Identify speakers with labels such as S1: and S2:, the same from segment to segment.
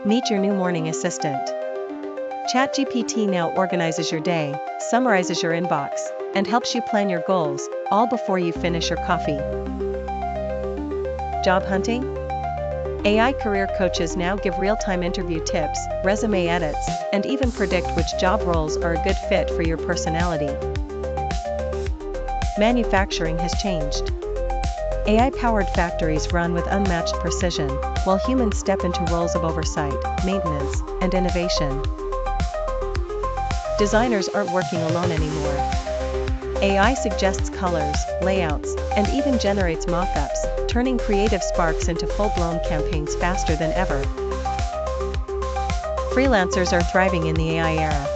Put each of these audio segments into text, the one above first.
S1: Meet your new morning assistant. ChatGPT now organizes your day, summarizes your inbox, and helps you plan your goals, all before you finish your coffee. Job hunting? AI career coaches now give real-time interview tips, resume edits, and even predict which job roles are a good fit for your personality. Manufacturing has changed. AI-powered factories run with unmatched precision, while humans step into roles of oversight, maintenance, and innovation. Designers aren't working alone anymore. AI suggests colors, layouts, and even generates mock-ups, turning creative sparks into full-blown campaigns faster than ever. Freelancers are thriving in the AI era.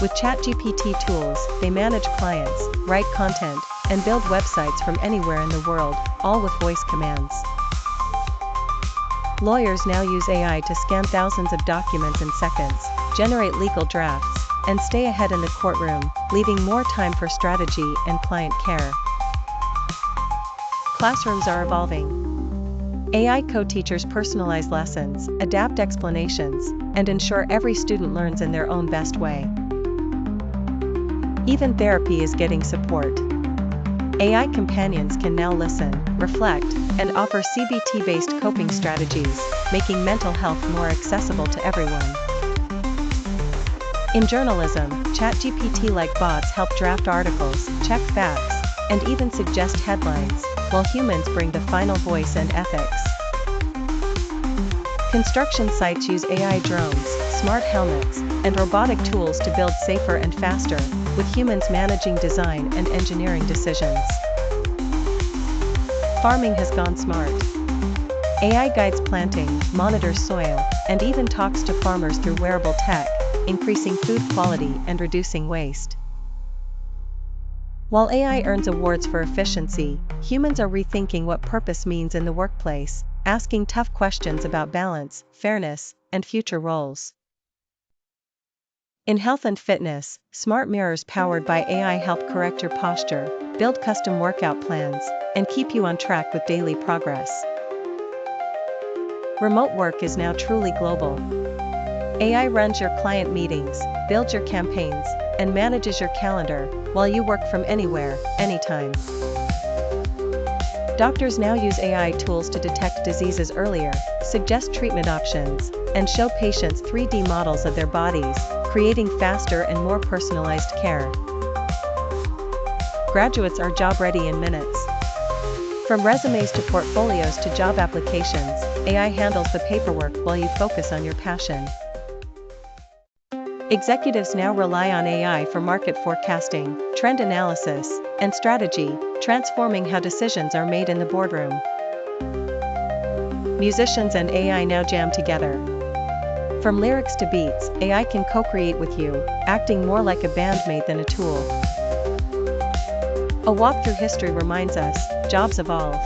S1: With ChatGPT tools, they manage clients, write content, and build websites from anywhere in the world, all with voice commands. Lawyers now use AI to scan thousands of documents in seconds, generate legal drafts, and stay ahead in the courtroom, leaving more time for strategy and client care. Classrooms are evolving. AI co-teachers personalize lessons, adapt explanations, and ensure every student learns in their own best way. Even therapy is getting support. AI companions can now listen, reflect, and offer CBT-based coping strategies, making mental health more accessible to everyone. In journalism, ChatGPT-like bots help draft articles, check facts, and even suggest headlines, while humans bring the final voice and ethics. Construction sites use AI drones, smart helmets, and robotic tools to build safer and faster, with humans managing design and engineering decisions. Farming has gone smart. AI guides planting, monitors soil, and even talks to farmers through wearable tech, increasing food quality and reducing waste. While AI earns awards for efficiency, humans are rethinking what purpose means in the workplace, asking tough questions about balance, fairness, and future roles. In health and fitness, smart mirrors powered by AI help correct your posture, build custom workout plans, and keep you on track with daily progress. Remote work is now truly global. AI runs your client meetings, builds your campaigns, and manages your calendar, while you work from anywhere, anytime. Doctors now use AI tools to detect diseases earlier, suggest treatment options, and show patients 3D models of their bodies, creating faster and more personalized care. Graduates are job-ready in minutes. From resumes to portfolios to job applications, AI handles the paperwork while you focus on your passion. Executives now rely on AI for market forecasting, trend analysis, and strategy, transforming how decisions are made in the boardroom. Musicians and AI now jam together. From lyrics to beats, AI can co-create with you, acting more like a bandmate than a tool. A walk through history reminds us, jobs evolve.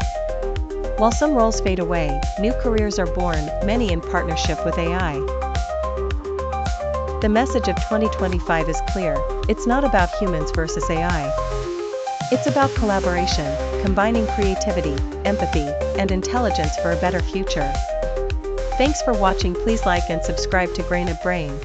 S1: While some roles fade away, new careers are born, many in partnership with AI. The message of 2025 is clear: it's not about humans versus AI. It's about collaboration, combining creativity, empathy, and intelligence for a better future. Thanks for watching. Please like and subscribe to Grain of Brain.